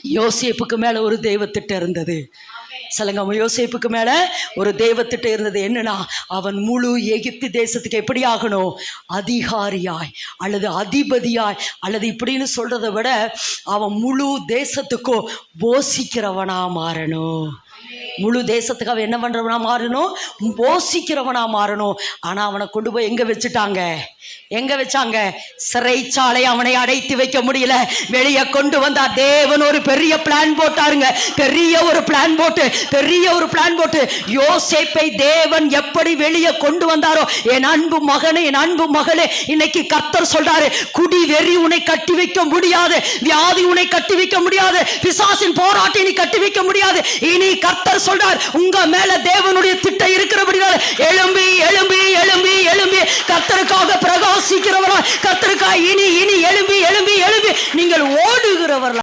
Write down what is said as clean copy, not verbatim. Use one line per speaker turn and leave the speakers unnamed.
யோசேப்புக்கு மேல ஒரு தெய்வத்திட்டம் இருந்தது. சொல்லுங்க, யோசேப்புக்கு மேல ஒரு தெய்வத்திட்டம் இருந்தது. என்னன்னா, அவன் முழு எகிப்து தேசத்துக்கு எப்படி ஆகணும்? அதிகாரியாய் அல்லது அதிபதியாய், அல்லது இப்படின்னு சொல்றதை விட அவன் முழு தேசத்துக்கும் போஷிக்கிறவனா மாறணும். முழு தேசத்துக்கு அவன் என்ன பண்றவனா மாறணும்? போஷிக்கிறவனா மாறணும். ஆனா அவனை கொண்டு போய் எங்க வச்சுட்டாங்க? எங்க வச்சாங்க? சிறைச்சாலை. அவனை அடைத்து வைக்க முடியல. வெளியே கொண்டு வந்தா தேவன் ஒரு பெரிய பிளான் போட்டாருங்க. பெரிய ஒரு பிளான் போட்டு யோசேப்பை தேவன் எப்படி வெளியே கொண்டு வந்தாரோ, என் அன்பு மகனே, என் அன்பு மகளே, இன்னைக்கு கர்த்தர் சொல்றாரு, குடி வெறி உன்னை கட்டி வைக்க முடியாது, வியாதி உன்னை கட்டி வைக்க முடியாது, பிசாசின் போராட்டம் நீ கட்டி வைக்க முடியாது. இனி கர்த்தர் சொல்றார், உங்க மேல தேவனுடைய திட்டம் இருக்கிறபடினால எழும்பி எழும்பி எழும்பி எழும்பி கர்த்தருக்காக பிரகாசிக்கிறவரா, கர்த்தருக்காக இனி இனி எழும்பி எழும்பி எழும்பி நீங்கள் ஓடுகிறவர்களா